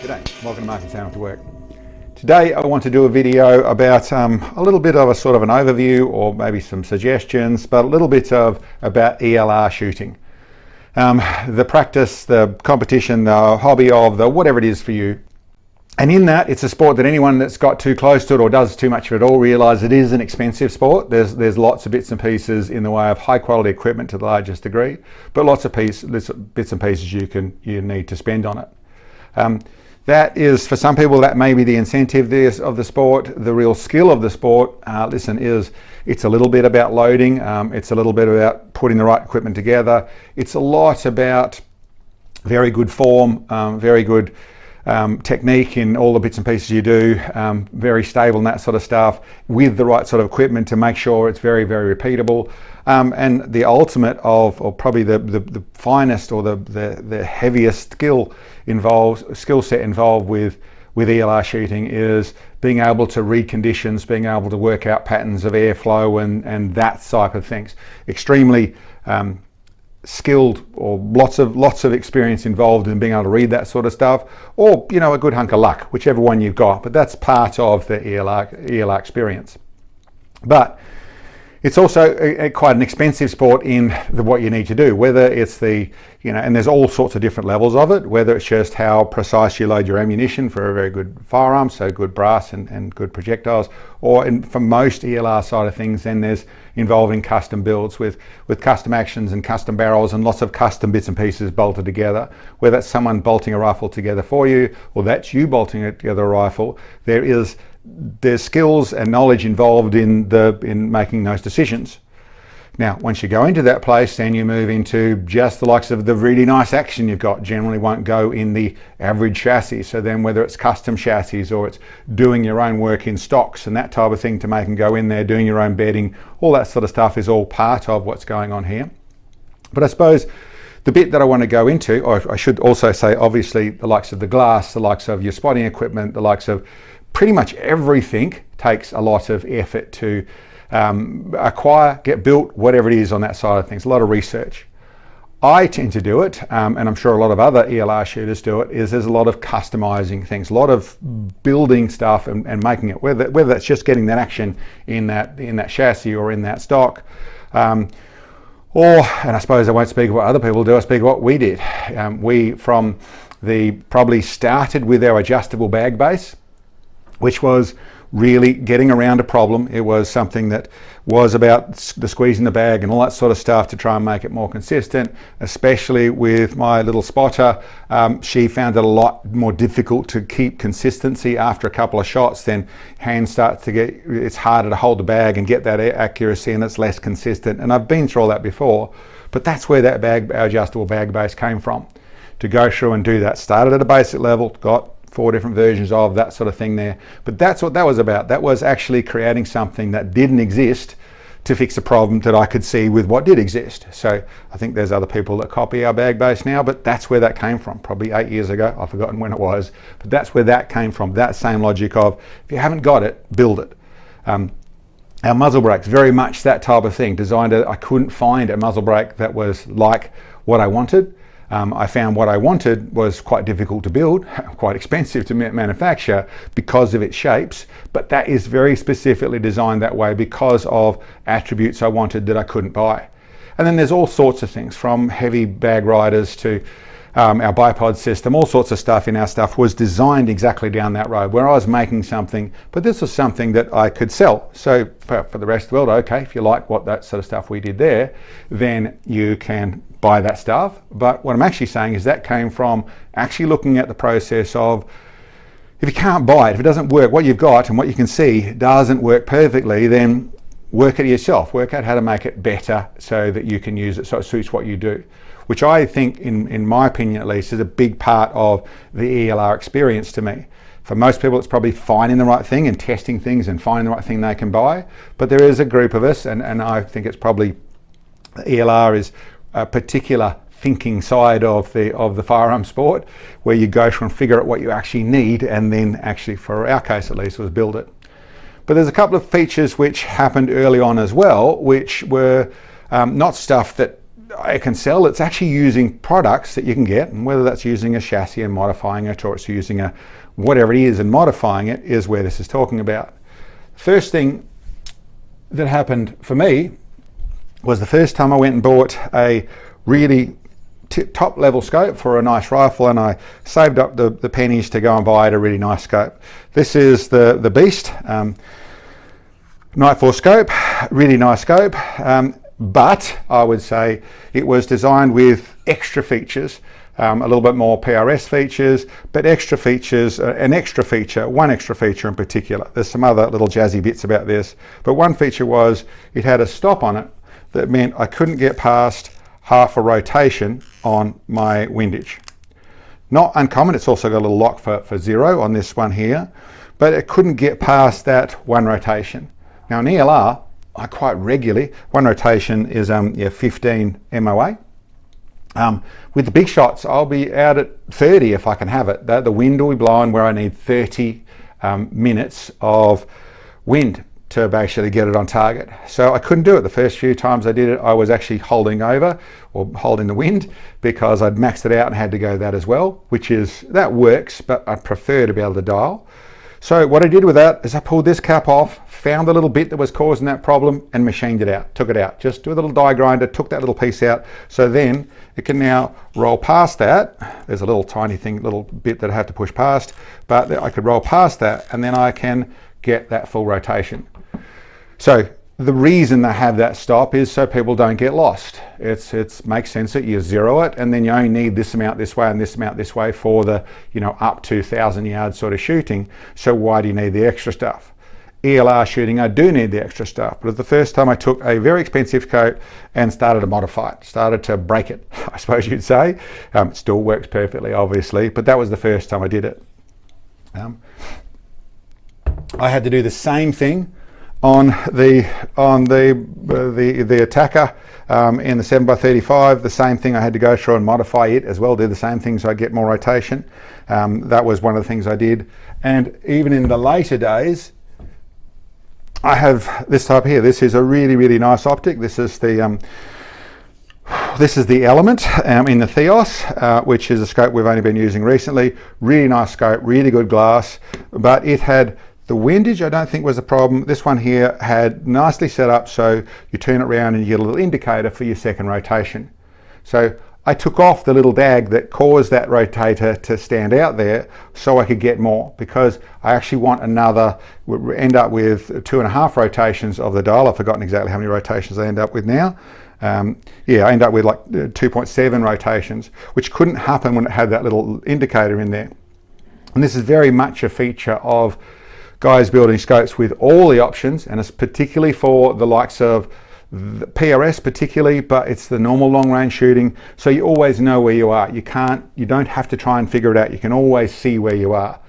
G'day, welcome to Marking Sound to Work. Today I want to do a video about a little bit of a sort of an overview or maybe some suggestions, but a little bit of about ELR shooting. The practice, the competition, the hobby of the whatever it is for you. And in that, it's a sport that anyone that's got too close to it or does too much of it all realise it is an expensive sport. There's lots of bits and pieces in the way of high quality equipment to the largest degree, but lots of bits and pieces you need to spend on it. That is, for some people, that may be the incentive of the sport. The real skill of the sport, it's a little bit about loading. It's a little bit about putting the right equipment together. It's a lot about very good form, very good technique in all the bits and pieces you do, very stable and that sort of stuff, with the right sort of equipment to make sure it's very, very repeatable. And the ultimate of, or probably the finest or the heaviest skill set involved with ELR shooting is being able to read conditions, being able to work out patterns of airflow and that type of things. Extremely skilled, or lots of experience involved in being able to read that sort of stuff, or a good hunk of luck, whichever one you've got, but that's part of the ELR experience. But it's also quite an expensive sport in what you need to do, whether it's and there's all sorts of different levels of it, whether it's just how precise you load your ammunition for a very good firearm, so good brass and good projectiles, or for most ELR side of things, then there's involving custom builds with custom actions and custom barrels and lots of custom bits and pieces bolted together, whether that's someone bolting a rifle together for you, or that's you bolting together a rifle. There's skills and knowledge involved in making those decisions. Now, once you go into that place, then you move into just the likes of the really nice action you've got. Generally won't go in the average chassis. So then whether it's custom chassis or it's doing your own work in stocks and that type of thing to make them go in there, doing your own bedding, all that sort of stuff is all part of what's going on here. But I suppose the bit that I want to go into, or I should also say, obviously, the likes of the glass, the likes of your spotting equipment, the likes of pretty much everything takes a lot of effort to acquire, get built, whatever it is on that side of things, a lot of research. I tend to do it, and I'm sure a lot of other ELR shooters do it, is there's a lot of customizing things, a lot of building stuff and making it, whether that's just getting that action in that chassis or in that stock. And I suppose I won't speak of what other people do, I speak of what we did. We probably started with our adjustable bag base, which was really getting around a problem. It was something that was about the squeezing the bag and all that sort of stuff to try and make it more consistent, especially with my little spotter. She found it a lot more difficult to keep consistency after a couple of shots. Then hands start to it's harder to hold the bag and get that accuracy, and it's less consistent. And I've been through all that before, but that's where that adjustable bag base came from, to go through and do that. Started at a basic level, got 4 different versions of that sort of thing there. But that's what that was about. That was actually creating something that didn't exist to fix a problem that I could see with what did exist. So I think there's other people that copy our bag base now, but that's where that came from, probably 8 years ago. I've forgotten when it was, but that's where that came from. That same logic of, if you haven't got it, build it. Our muzzle brakes, very much that type of thing. I couldn't find a muzzle brake that was like what I wanted. I found what I wanted was quite difficult to build, quite expensive to manufacture because of its shapes, but that is very specifically designed that way because of attributes I wanted that I couldn't buy. And then there's all sorts of things, from heavy bag riders to our bipod system, all sorts of stuff in our stuff was designed exactly down that road, where I was making something, but this was something that I could sell. So for the rest of the world, okay, if you like what that sort of stuff we did there, then you can buy that stuff. But what I'm actually saying is that came from actually looking at the process of, if you can't buy it, if it doesn't work, what you've got and what you can see doesn't work perfectly, then work it yourself. Work out how to make it better so that you can use it so it suits what you do, which I think, in my opinion at least, is a big part of the ELR experience to me. For most people, it's probably finding the right thing and testing things and finding the right thing they can buy. But there is a group of us, and I think it's probably, ELR is a particular thinking side of the firearm sport, where you go through and figure out what you actually need, and then actually, for our case at least, was build it. But there's a couple of features which happened early on as well, which were not stuff that I can sell, it's actually using products that you can get, and whether that's using a chassis and modifying it, or it's using a whatever it is and modifying it, is where this is talking about. First thing that happened for me was the first time I went and bought a really top level scope for a nice rifle, and I saved up the pennies to go and buy a really nice scope. This is the Beast Nightfall scope, really nice scope, but I would say it was designed with extra features, a little bit more PRS features, but extra features, one extra feature in particular. There's some other little jazzy bits about this, but one feature was it had a stop on it that meant I couldn't get past half a rotation on my windage. Not uncommon, it's also got a little lock for 0 on this one here, but it couldn't get past that one rotation. Now in ELR, I quite regularly, one rotation is 15 MOA. With the big shots, I'll be out at 30 if I can have it. The wind will be blowing where I need 30 minutes of wind to basically get it on target. So I couldn't do it. The first few times I did it, I was actually holding over or holding the wind because I'd maxed it out and had to go that as well, that works, but I prefer to be able to dial. So what I did with that is I pulled this cap off, found the little bit that was causing that problem and machined it out, took it out. Just do a little die grinder, took that little piece out. So then it can now roll past that. There's a little tiny thing, little bit that I have to push past, but I could roll past that and then I can get that full rotation. So the reason they have that stop is so people don't get lost. It makes sense that you zero it and then you only need this amount this way and this amount this way for the, up to 1,000 yards sort of shooting. So why do you need the extra stuff? ELR shooting, I do need the extra stuff, but it's the first time I took a very expensive scope and started to modify it, started to break it, I suppose you'd say. It still works perfectly, obviously, but that was the first time I did it. I had to do the same thing on the attacker in the 7x35. The same thing I had to go through and modify it as well, do the same thing so I get more rotation. That was one of the things I did. And even in the later days, I have this type here. This is a really, really nice optic. This is the Element in the Theos, which is a scope we've only been using recently. Really nice scope, really good glass, but it had the windage, I don't think was a problem. This one here had nicely set up so you turn it around and you get a little indicator for your second rotation. So I took off the little dag that caused that rotator to stand out there so I could get more, because I actually want end up with 2.5 rotations of the dial. I've forgotten exactly how many rotations I end up with now. I end up with like 2.7 rotations, which couldn't happen when it had that little indicator in there. And this is very much a feature of guys building scopes with all the options, and it's particularly for the likes of the PRS particularly, but it's the normal long range shooting, so you always know where you are. You don't have to try and figure it out. You can always see where you are.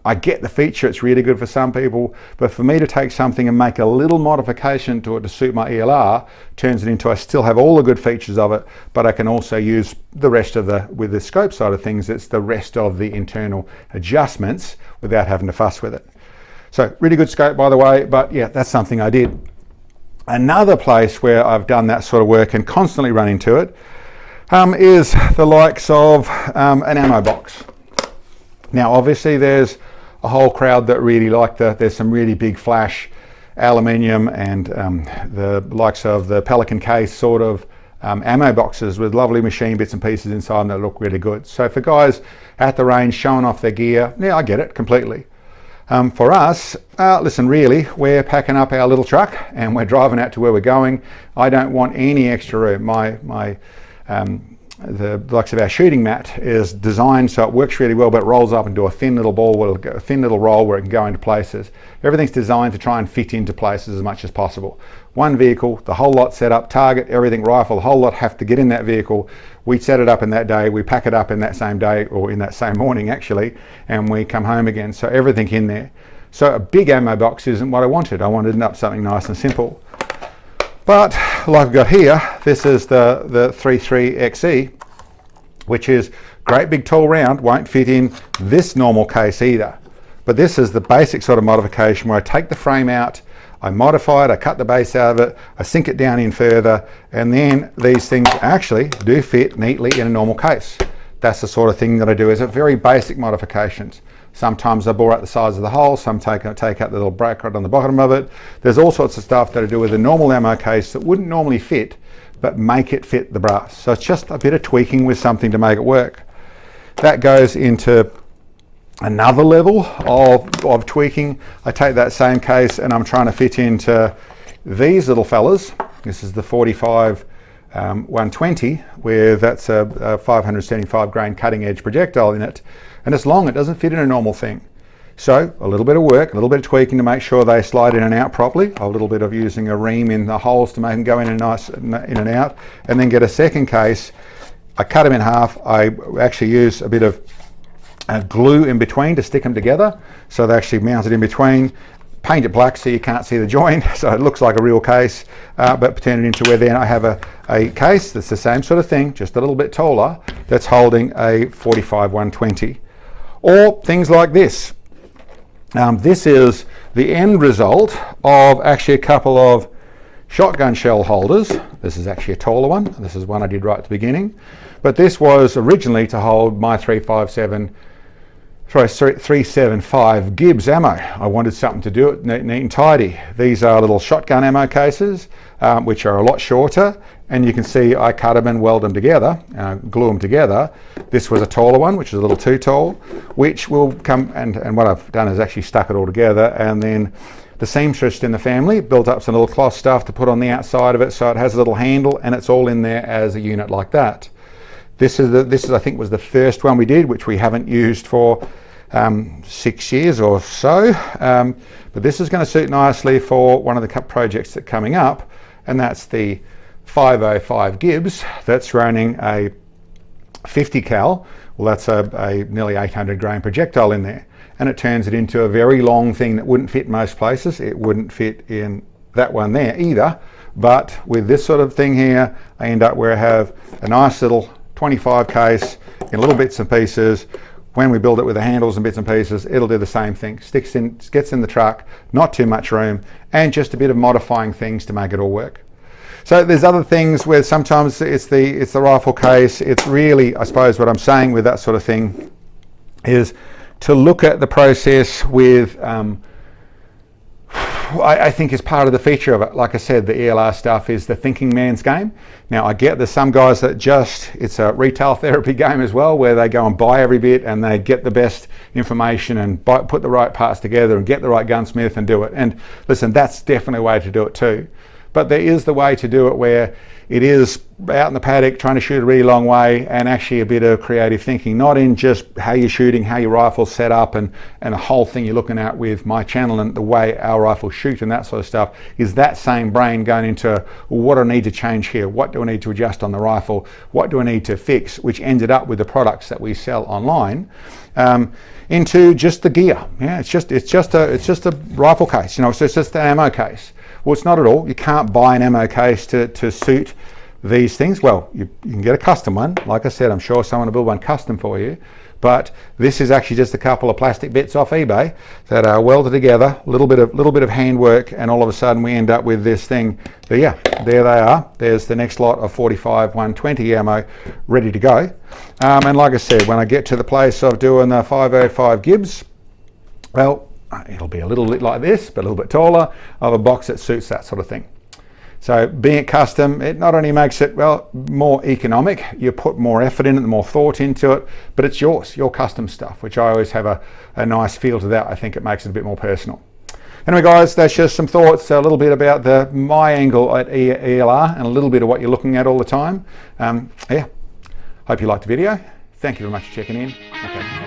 I get the feature, it's really good for some people, but for me to take something and make a little modification to it to suit my ELR turns it into, I still have all the good features of it, but I can also use the rest of with the scope side of things, it's the rest of the internal adjustments without having to fuss with it. So really good scope, by the way, but yeah, that's something I did. Another place where I've done that sort of work and constantly run into it is the likes of an ammo box. Now, obviously there's a whole crowd that really like there's some really big flash aluminium and the likes of the Pelican case sort of ammo boxes with lovely machine bits and pieces inside that look really good. So for guys at the range showing off their gear, yeah, I get it completely. For us, listen, really, we're packing up our little truck and we're driving out to where we're going. I don't want any extra room. The likes of our shooting mat is designed so it works really well, but it rolls up into a thin little ball, a thin little roll where it can go into places. Everything's designed to try and fit into places as much as possible. One vehicle, the whole lot set up, target, everything, rifle, the whole lot have to get in that vehicle. We set it up in that day, we pack it up in that same day, or in that same morning actually, and we come home again. So everything in there. So a big ammo box isn't what I wanted. I wanted up something nice and simple. But like I've got here, this is the 33XE, which is great big tall round, won't fit in this normal case either. But this is the basic sort of modification where I take the frame out I modify it, I cut the base out of it, I sink it down in further, and then these things actually do fit neatly in a normal case. That's the sort of thing that I do, is a very basic modifications. Sometimes I bore out the size of the hole, some take out the little bracket on the bottom of it. There's all sorts of stuff that I do with a normal ammo case that wouldn't normally fit, but make it fit the brass. So it's just a bit of tweaking with something to make it work. That goes into another level of tweaking. I take that same case and I'm trying to fit into these little fellas. This is the 45 120, where that's a 575 grain cutting edge projectile in it, and it's long, it doesn't fit in a normal thing. So a little bit of work, a little bit of tweaking to make sure they slide in and out properly, a little bit of using a ream in the holes to make them go in and nice in and out, and then get a second case. I cut them in half. I actually use a bit of glue in between to stick them together, so they actually mount it in between. Paint it black so you can't see the joint, so it looks like a real case, but turn it into where then I have a case that's the same sort of thing, just a little bit taller, that's holding a 45 120. Or things like this. This is the end result of actually a couple of shotgun shell holders. This is actually a taller one. This is one I did right at the beginning, but this was originally to hold my 375 Gibbs ammo. I wanted something to do it neat and tidy. These are little shotgun ammo cases, which are a lot shorter, and you can see I cut them and weld them together, glue them together. This was a taller one, which is a little too tall, which will come, and what I've done is actually stuck it all together, and then the seamstress in the family built up some little cloth stuff to put on the outside of it, so it has a little handle and it's all in there as a unit like that. This is I think was the first one we did, which we haven't used for 6 years or so, but this is going to suit nicely for one of the projects that are coming up, and that's the 505 Gibbs that's running a 50 cal. Well, that's a nearly 800 grain projectile in there, and it turns it into a very long thing that wouldn't fit most places. It wouldn't fit in that one there either, but with this sort of thing here, I end up where I have a nice little 25 case in little bits and pieces. When we build it with the handles and bits and pieces, it'll do the same thing. Gets in the truck, not too much room, and just a bit of modifying things to make it all work. So there's other things where sometimes it's the rifle case. It's really, I suppose, what I'm saying with that sort of thing is to look at the process with I think is part of the feature of it. Like I said, the ELR stuff is the thinking man's game. Now I get there's some guys that it's a retail therapy game as well, where they go and buy every bit and they get the best information and put the right parts together and get the right gunsmith and do it. And listen, that's definitely a way to do it too. But there is the way to do it where it is out in the paddock trying to shoot a really long way, and actually a bit of creative thinking, not in just how you're shooting, how your rifle's set up, and the whole thing you're looking at with my channel and the way our rifles shoot and that sort of stuff, is that same brain going into, well, what do I need to change here? What do I need to adjust on the rifle? What do I need to fix? Which ended up with the products that we sell online, into just the gear. Yeah, it's just a rifle case, you know, so it's just an ammo case. Well, it's not at all. You can't buy an ammo case to suit these things. Well, you can get a custom one. Like I said, I'm sure someone will build one custom for you. But this is actually just a couple of plastic bits off eBay that are welded together, a little bit of handwork, and all of a sudden we end up with this thing. But yeah, there they are. There's the next lot of 45 120 ammo ready to go. And like I said, when I get to the place of doing the 505 Gibbs, well, it'll be a little bit like this, but a little bit taller, of a box that suits that sort of thing. So being it custom, it not only makes it, well, more economic, you put more effort in it, more thought into it, but it's yours, your custom stuff, which I always have a nice feel to that. I think it makes it a bit more personal. Anyway guys, that's just some thoughts, a little bit about my angle at ELR and a little bit of what you're looking at all the time. Yeah, hope you liked the video. Thank you very much for checking in. Okay.